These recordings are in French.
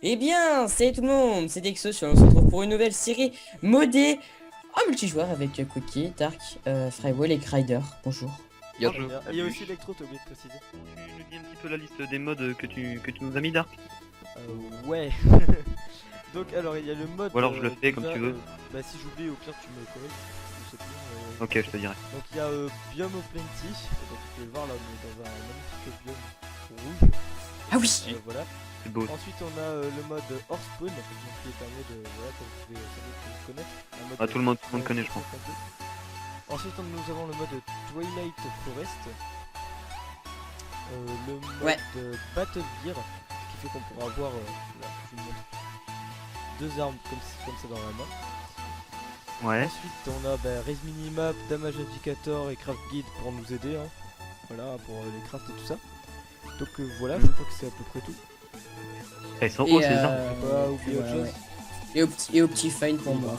Eh bien, salut tout le monde, c'est Dexos, on se retrouve pour une nouvelle série modée en multijoueur avec Cookie, Dark, Frywall et Kryder. Bonjour. Bonjour. Il y a aussi Electro, t'as oublié de préciser. Tu nous dis un petit peu la liste des modes que tu nous as mis, Dark? Ouais. Donc alors il y a le mode. Ou alors je le fais comme déjà, tu veux. Bah si j'oublie au pire tu me corriges. Je sais plus. Ok, je te dirai. Donc il y a Biome au Plenty. Donc vous pouvez le voir là on est dans un magnifique biome rouge. Ah oui. Voilà. C'est beau. Ensuite on a le mode Hors Spawn. Donc qui est un mode voilà comme vous pouvez sans doute connaître. Un mode, Ah, tout le monde connaît, je pense. Ensuite nous avons le mode Twilight Forest. Le mode Ouais. Battle Gear, ce qui fait qu'on pourra avoir là, je vous montre, deux armes comme ça dans la main. Ouais. Ensuite on a Raise Minimap, Damage Indicator et Craft Guide pour nous aider, hein. Voilà, pour les crafts et tout ça. Donc voilà, je crois que c'est à peu près tout. Elles sont Et, hauts ces armes. J'ai pas oublié autre ouais, chose. ouais. Et au petit fine pour moi.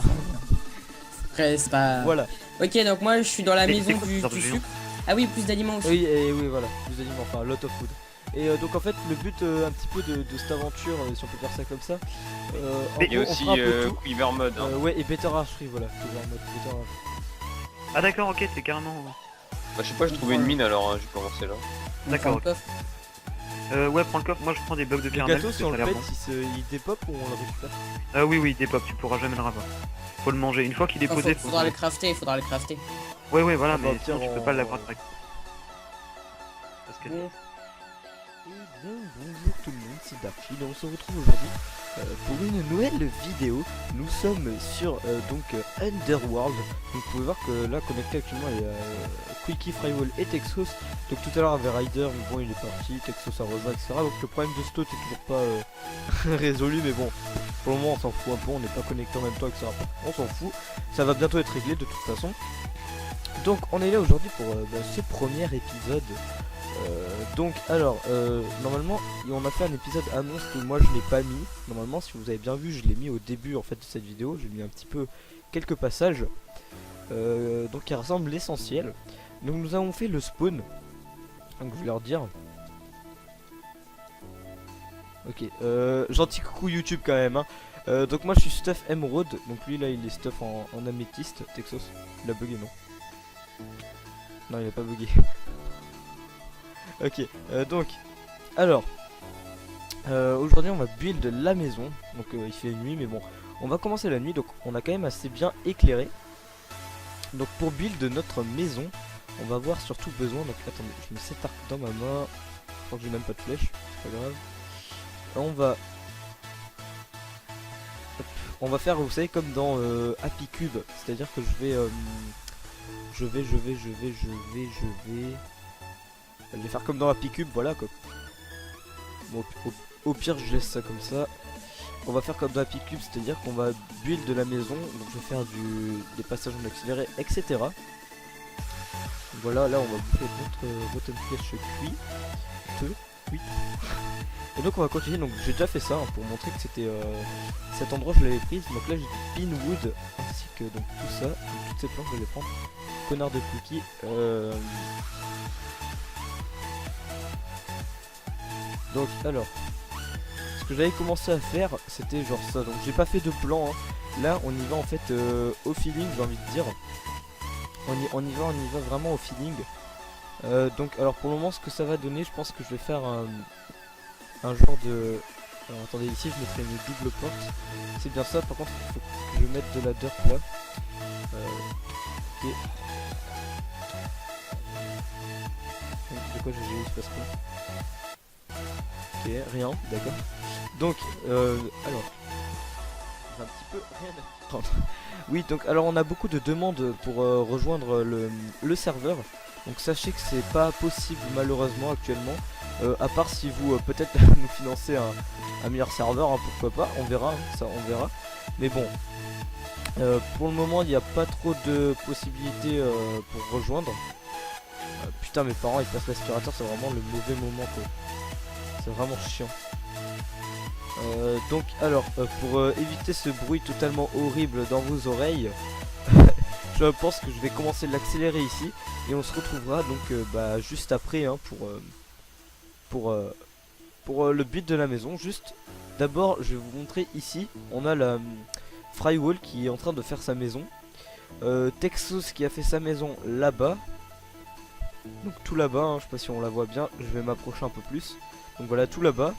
Après, c'est pas. Voilà. Ok, donc moi je suis dans la Et maison c'est quoi du ces arbres géants sucre. Ah oui, plus d'aliments aussi. Oui, et oui, voilà, plus d'aliments, enfin, lot of food. Et donc en fait, le but un petit peu de cette aventure, si on peut faire ça comme ça, en Mais Il y a gros, on aussi fera un peu tout. Quiver Mode. Hein. Ouais, et Better Archery, voilà. Toujours en mode Better Archery. Ah d'accord, ok, c'est carrément... Bah, je sais pas, j'ai trouvé une mine alors, hein, j'ai commencé là. D'accord, Enfin, coffre. Ouais, prends le coffre, moi je prends des blocs de Le caramel. gâteau, parce si que on ça le a l'air pète, bon. il dépop ou on le récupère? Oui, des pop, tu pourras jamais le ravoir. Faut le manger. Une fois qu'il est posé, faut Faudra le crafter, faudra le crafter. Ouais, voilà, On va mais sinon obtenir tu peux en- pas l'avoir direct. Parce que... Bon. Eh bien, bonjour tout le monde, c'est Darky, et on se retrouve aujourd'hui pour une nouvelle vidéo. Nous sommes sur Underworld. Donc vous pouvez voir que là connecté actuellement il y a Quickie, Frywall et Texos. Donc tout à l'heure avait Ryder, mais bon il est parti, Texos a rejoint, etc. Donc le problème de Stot est toujours pas résolu, mais bon, pour le moment on s'en fout un peu, on n'est pas connecté en même temps, etc. On s'en fout, ça va bientôt être réglé de toute façon. Donc on est là aujourd'hui pour ce premier épisode. Donc alors normalement on a fait un épisode annonce que moi je n'ai pas mis. Normalement si vous avez bien vu je l'ai mis au début en fait de cette vidéo. J'ai mis un petit peu quelques passages donc qui ressemblent l'essentiel. Donc nous avons fait le spawn. Donc je vais leur dire. Ok, gentil coucou YouTube quand même hein. Donc moi je suis Stuff Emerald. Donc lui là il est Stuff en améthyste. Texos, il a bugué non? Non il a pas bugué. Ok, donc, alors, aujourd'hui on va build la maison, donc il fait nuit mais bon, on va commencer la nuit, donc on a quand même assez bien éclairé. Donc pour build notre maison, on va avoir surtout besoin, donc attendez, je mets cet arc dans ma main, je crois que j'ai même pas de flèche, c'est pas grave. On va faire, vous savez, comme dans Happy Cube, c'est-à-dire que je vais faire comme dans Happy Cube, voilà quoi. Bon, au pire, je laisse ça comme ça. On va faire comme dans Happy Cube, c'est-à-dire qu'on va build de la maison. Donc, je vais faire des passages en accéléré, etc. Voilà, là, on va bouffer notre button flèche cuit. Et donc, on va continuer. Donc, j'ai déjà fait ça hein, pour montrer que c'était cet endroit, je l'avais prise. Donc là, j'ai du pinwood ainsi que donc tout ça. Donc, toutes ces plantes, je vais les prendre. Connard de cookie. Donc alors, ce que j'avais commencé à faire, c'était genre ça. Donc j'ai pas fait de plan. Hein. Là, on y va en fait au feeling, j'ai envie de dire. On y va vraiment au feeling. Donc alors pour le moment, ce que ça va donner, je pense que je vais faire un genre de. Alors attendez, ici je mettrai une double porte. C'est bien ça. Par contre, il faut que je mette de la dirt là. Ok. De quoi il se passe quoi? Ok, rien, d'accord. Donc, alors, j'ai un petit peu rien à prendre. Oui, donc, alors on a beaucoup de demandes pour rejoindre le serveur. Donc sachez que c'est pas possible malheureusement actuellement. À part si vous peut-être nous financez un meilleur serveur, hein, pourquoi pas, on verra, hein, ça on verra. Mais bon, pour le moment il n'y a pas trop de possibilités pour rejoindre. Putain mes parents ils passent l'aspirateur, c'est vraiment le mauvais moment quoi. C'est vraiment chiant. Donc alors pour éviter ce bruit totalement horrible dans vos oreilles, je pense que je vais commencer de l'accélérer ici et on se retrouvera donc juste après hein, pour pour le build de la maison. Juste d'abord je vais vous montrer ici. On a la Frywall qui est en train de faire sa maison. Texos qui a fait sa maison là-bas. Donc tout là-bas, hein, je sais pas si on la voit bien. Je vais m'approcher un peu plus. Donc voilà, tout là-bas.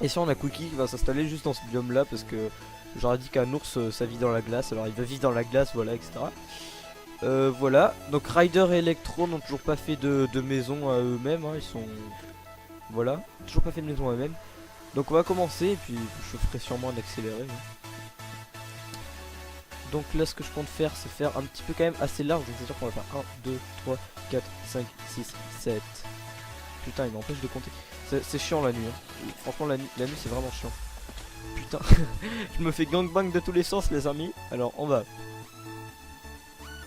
Et si on a Cookie qui va s'installer juste dans ce biome là, parce que j'aurais dit qu'un ours ça vit dans la glace, alors il va vivre dans la glace, voilà, etc. Voilà, donc Ryder et Electro n'ont toujours pas fait de maison à eux-mêmes, hein. Ils sont... Voilà, toujours pas fait de maison à eux-mêmes. Donc on va commencer, et puis je ferai sûrement un accéléré, hein. Donc là ce que je compte faire, c'est faire un petit peu quand même assez large, donc c'est-à-dire qu'on va faire 1, 2, 3, 4, 5, 6, 7... Putain, il m'empêche de compter. C'est chiant la nuit, hein. Franchement la nuit c'est vraiment chiant. Putain, je me fais gangbang de tous les sens les amis. Alors on va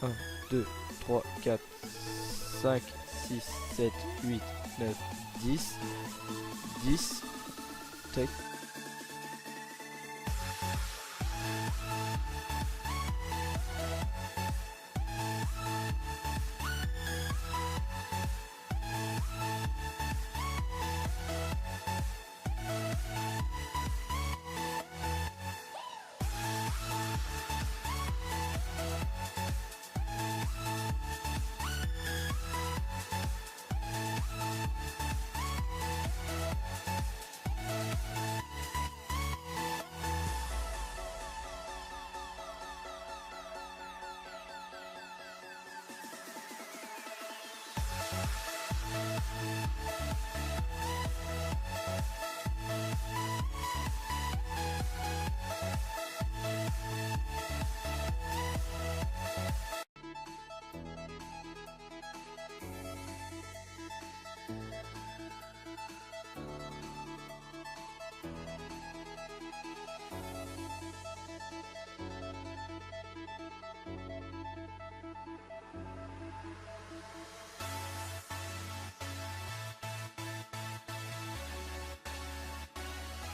1, 2, 3, 4, 5, 6, 7, 8, 9, 10, 10, tac.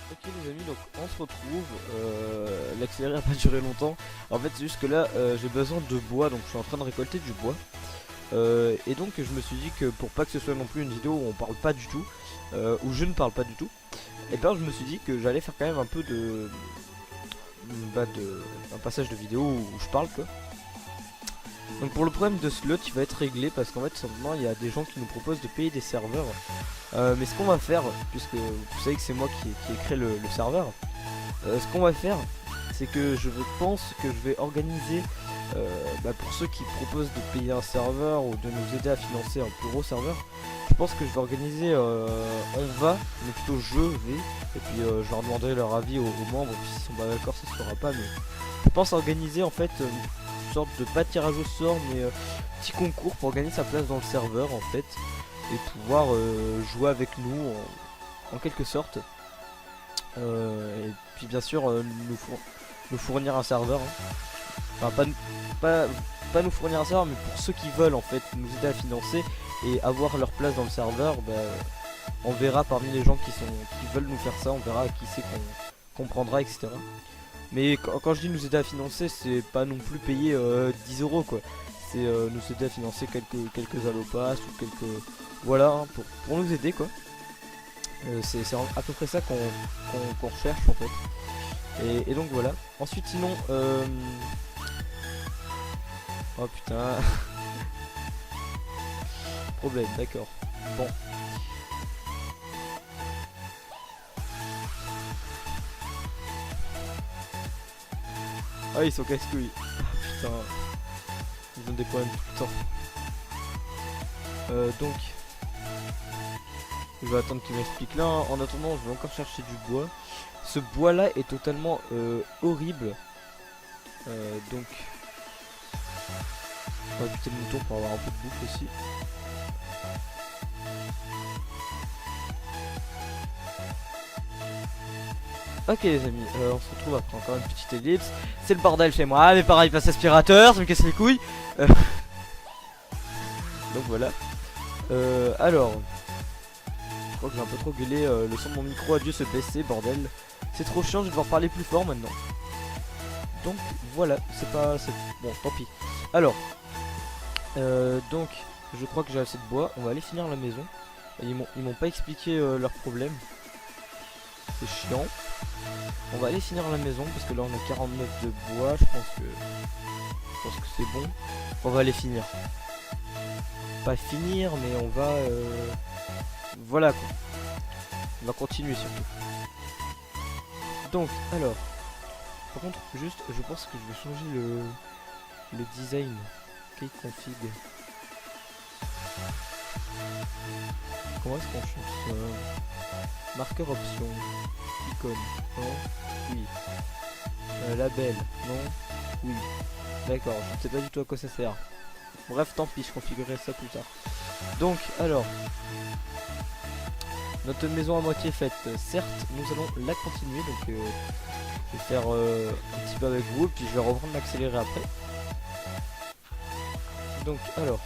Ok les amis, donc on se retrouve, l'accéléré n'a pas duré longtemps. En fait c'est juste que là j'ai besoin de bois, donc je suis en train de récolter du bois. Et donc je me suis dit que pour pas que ce soit non plus une vidéo où on parle pas du tout, où je ne parle pas du tout, et bien je me suis dit que j'allais faire quand même un peu de... un passage de vidéo où je parle quoi. Donc pour le problème de slot il va être réglé parce qu'en fait simplement il y a des gens qui nous proposent de payer des serveurs. Mais ce qu'on va faire, puisque vous savez que c'est moi qui ai créé le serveur, ce qu'on va faire c'est que je pense que je vais organiser pour ceux qui proposent de payer un serveur ou de nous aider à financer un plus gros serveur. Je pense que je vais organiser on va, mais plutôt je vais, et puis je leur demanderai leur avis aux membres, puis s'ils sont pas d'accord ça se fera pas, mais je pense organiser en fait une sorte de pas tirage au sort mais petit concours pour gagner sa place dans le serveur en fait, et pouvoir jouer avec nous en quelque sorte, et puis bien sûr nous fournir un serveur, hein. Enfin pas nous fournir un serveur, mais pour ceux qui veulent en fait nous aider à financer et avoir leur place dans le serveur, on verra parmi les gens qui veulent nous faire ça, on verra qui c'est qu'on prendra, etc. Mais quand je dis nous aider à financer, c'est pas non plus payer 10 € quoi. C'est nous aider à financer quelques allopass ou quelques... Voilà, hein, pour nous aider quoi. C'est à peu près ça qu'on recherche en fait. Et donc voilà. Ensuite sinon... Oh putain. Problème, d'accord. Bon. Ah ils sont casse-couilles. Ah putain. Ils ont des problèmes tout le temps. Donc. Je vais attendre qu'il m'explique là. En attendant, je vais encore chercher du bois. Ce bois là est totalement horrible. Donc. On va buter le mouton pour avoir un peu de bouffe aussi. Ok les amis, on se retrouve après encore une petite ellipse. C'est le bordel chez moi, mais pareil, passe aspirateur, ça me casse les couilles. Donc voilà. Alors, je crois que j'ai un peu trop gueulé, le son de mon micro a dû se baisser, bordel. C'est trop chiant, je vais devoir parler plus fort maintenant. Donc voilà, c'est pas... Bon, tant pis. Alors, donc, je crois que j'ai assez de bois, on va aller finir la maison. Ils m'ont pas expliqué leurs problèmes. c'est chiant. On va aller finir la maison parce que là on a 49 de bois, je pense que c'est bon. On va aller finir. Pas finir mais on va voilà quoi. On va continuer surtout. Donc alors par contre juste je pense que je vais changer le design. Key config. Comment est-ce qu'on change ça? Marqueur option. Icône. Non. Oui. Label. Non. Oui. D'accord, je ne sais pas du tout à quoi ça sert. Bref, tant pis, je configurerai ça plus tard. Donc, alors. Notre maison à moitié faite. Certes, nous allons la continuer. Donc, je vais faire un petit peu avec vous. Et puis, je vais reprendre l'accéléré après. Donc, alors.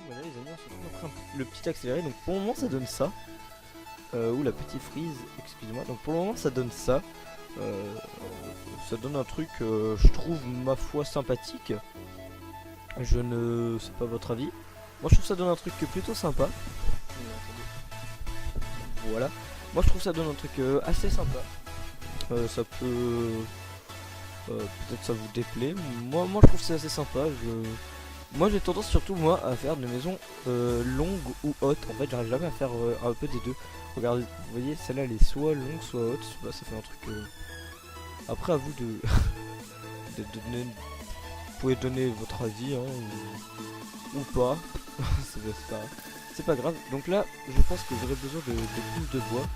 Voilà les amis, on se retrouve après le petit accéléré. Donc pour le moment ça donne ça. Ou la petite freeze, excusez-moi. Donc pour le moment ça donne ça. Ça donne un truc, je trouve ma foi sympathique. Je ne sais pas votre avis. Moi je trouve ça donne un truc plutôt sympa. Voilà. Moi je trouve ça donne un truc assez sympa. Ça peut... peut-être ça vous déplaît. Moi je trouve ça assez sympa. Moi j'ai tendance surtout moi à faire des maisons longues ou hautes. En fait j'arrive jamais à faire un peu des deux. Regardez, vous voyez celle-là elle est soit longue soit haute. Bah, ça fait un truc... Après à vous de... de donner... Vous pouvez donner votre avis hein, ou pas. C'est pas grave. Donc là je pense que j'aurai besoin de plus de bois.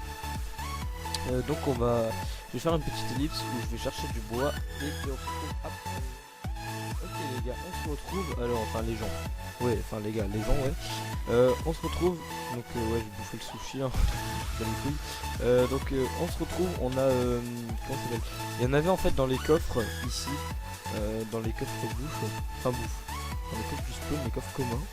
Donc je vais faire une petite ellipse où je vais chercher du bois et puis on se retrouve après. Ok les gars, on se retrouve, alors enfin les gens, ouais enfin les gars, les gens ouais, on se retrouve, donc ouais j'ai bouffé le sushi hein, donc on se retrouve, on a, comment ça s'appelle, il y en avait en fait dans les coffres ici, dans les coffres bouffe, dans les coffres du spawn, les coffres communs,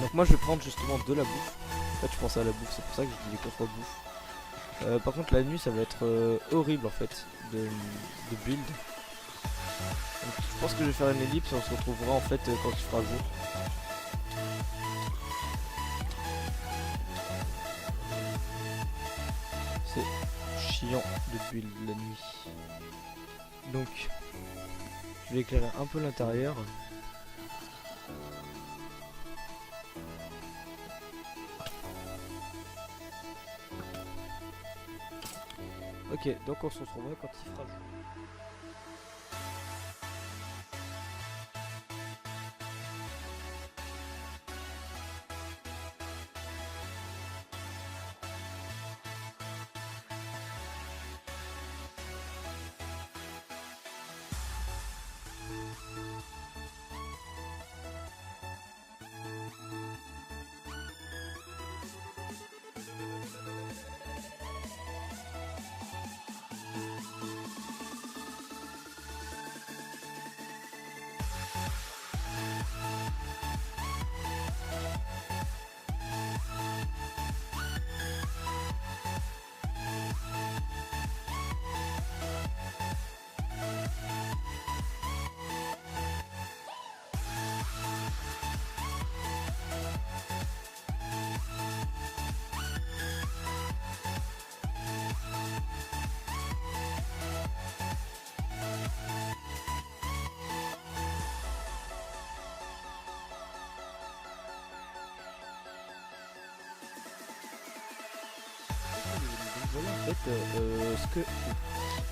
donc moi je vais prendre justement de la bouffe, en fait je pensais à la bouffe, c'est pour ça que je dis les coffres bouffe. Par contre la nuit ça va être horrible en fait de build. Donc, je pense que je vais faire une ellipse et on se retrouvera en fait quand il fera jour. C'est chiant de build la nuit. Donc je vais éclairer un peu l'intérieur. Ok, donc on se retrouvera quand il fera jour.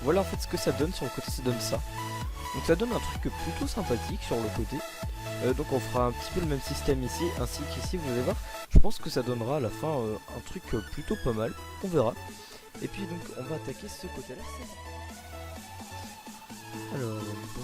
Voilà en fait ce que ça donne. Sur le côté ça donne ça. Donc ça donne un truc plutôt sympathique sur le côté. Donc on fera un petit peu le même système ici ainsi qu'ici, vous allez voir. Je pense que ça donnera à la fin un truc plutôt pas mal. On verra. Et puis donc on va attaquer ce côté là. Alors bon.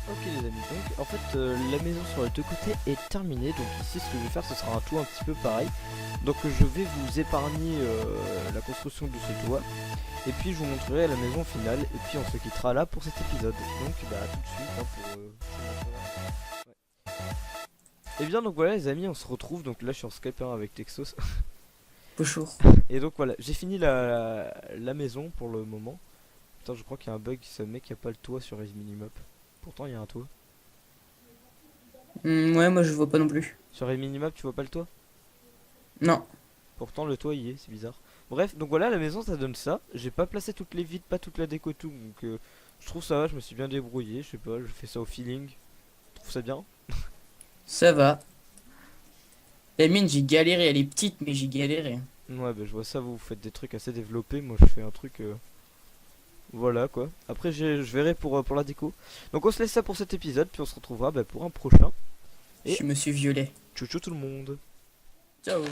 Ok les amis, donc en fait la maison sur les deux côtés est terminée. Donc ici ce que je vais faire, ce sera un toit un petit peu pareil. Donc je vais vous épargner la construction de ce toit. Et puis je vous montrerai la maison finale. Et puis on se quittera là pour cet épisode. Donc bah à tout de suite hein, pour ouais. Et bien donc voilà les amis, on se retrouve. Donc là je suis en Skype hein, avec Texos. Bonjour. Et donc voilà, j'ai fini la maison pour le moment. Putain je crois qu'il y a un bug, ce mec il n'y a pas le toit sur Res Minimap. Pourtant il y a un toit. Ouais, moi je vois pas non plus. Sur Res Minimap tu vois pas le toit? Non. Pourtant le toit y est, c'est bizarre. Bref, donc voilà la maison ça donne ça. J'ai pas placé toutes les vitres, pas toute la déco et tout. Donc je trouve ça va, je me suis bien débrouillé. Je sais pas, je fais ça au feeling. Je trouve ça bien. Ça va. La mine, j'ai galéré. Elle est petite, mais j'ai galéré. Ouais bah je vois ça, vous faites des trucs assez développés. Moi je fais un truc... Voilà quoi. Après je verrai pour la déco. Donc on se laisse ça pour cet épisode. Puis on se retrouvera bah, pour un prochain. Et- Je me suis violet. Ciao ciao tout le monde. Ciao.